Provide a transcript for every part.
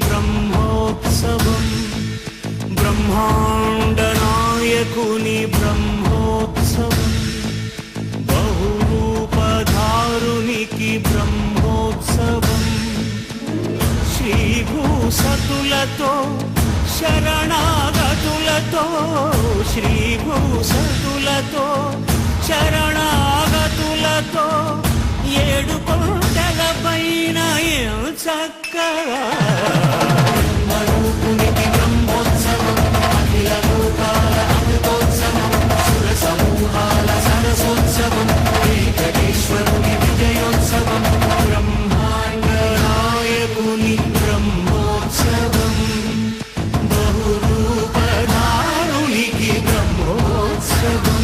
బ్రహ్మోత్సవం, బ్రహ్మాండ నాయకుని బ్రహ్మోత్సవం, బహురూపధారునికి బ్రహ్మోత్సవం, శ్రీభూసతులతో శరణాగతులతో, శ్రీభూసతులతో శరణాగతులతో, ఏడు కొండల పైన చక్కగా బ్రహ్మరూపునికి బ్రహ్మోత్సవం, అఖిల లోకాల అమృతోత్సవం, సుర సమూహాల సరసోత్సవం, వెంకటేశ్వరుని విజయోత్సవం, బ్రహ్మాండ నాయకుని బ్రహ్మోత్సవం, బహురూపధారునికి బ్రహ్మోత్సవం.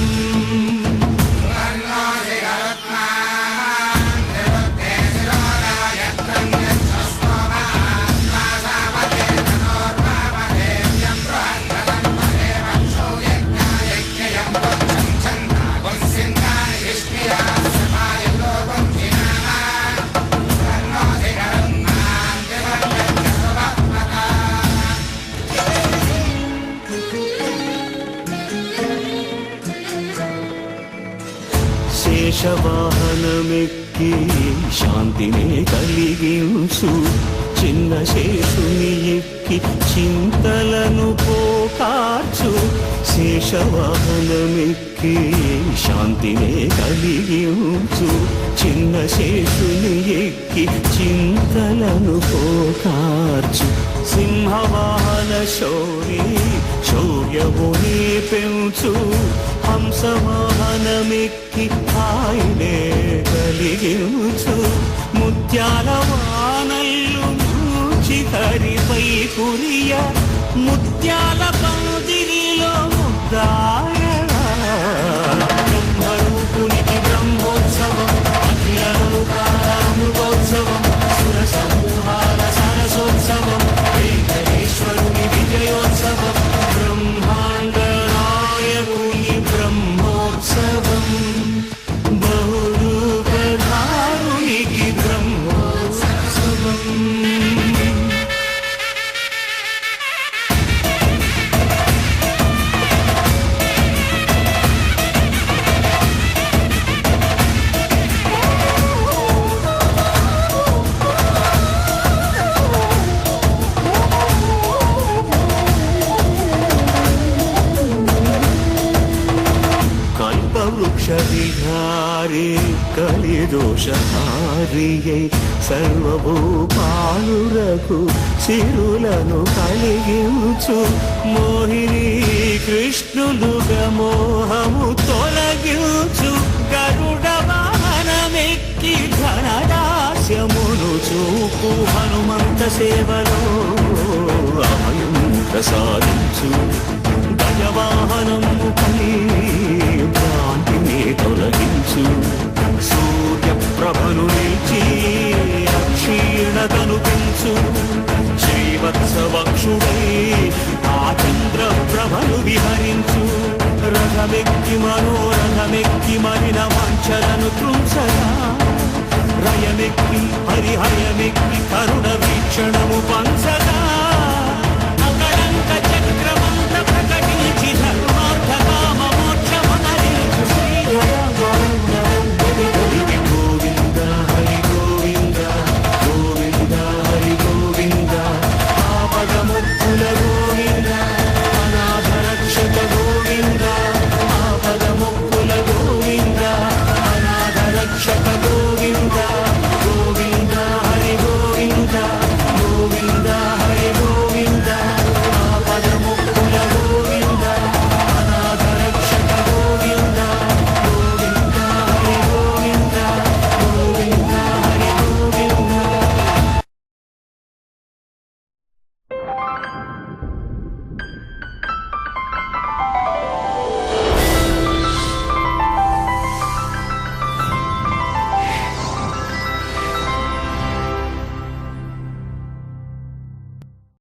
శేషవాహనమెక్కి శాంతినే కలిగించు, చిన్న శేషుని ఎక్కి చింతలను పోకార్చు, శేషవాహనమెక్కి శాంతినే కలిగించు, చిన్న శేషుని ఎక్కి చింతలను పోకార్చు, సింహవాహన శౌరి శౌర్యముని పెంచు, హంసవాహనమెక్కి హాయినే కలిగించు, ముత్యాల వానల్లు మూచి హరిపై కురియ, ముత్యాల పందిరిలో ముద్దాయగా, బ్రహ్మరూపునికి బ్రహ్మోత్సవం, అఖిల లోకాల అమృతోత్సవం, సుర సమూహాల సరసోత్సవం, వెంకటేశ్వరుని విజయోత్సవం, బ్రహ్మాండ నాయకుని బ్రహ్మోత్సవం, బహురూపధారునికి బ్రహ్మోత్సవం. వృక్షవిహారి కలిదోషహారియై సర్వభూపాలురకు సిరులను కలిగించు, మోహిని కృష్ణులుగా మోహము తొలగించు, గరుడ వాహనమెక్కి ధనదాస్యమును చూపు, హనుమంత సేవలో అభయం ప్రసాదించు, గజవాహనము పై భ్రాంతిని తొలగించు, సూర్యప్రభను నిలిచి అక్షీణతను పెంచు, శ్రీవత్సవక్షుడై ఆ చంద్రప్రభను విహరించు, రథమెక్కి మనోరథమెక్కి మరిన వాంఛలను త్రుంచగా, రయమెక్కి హరిహయమెక్కి కరుణ వీక్షణము పంచగా,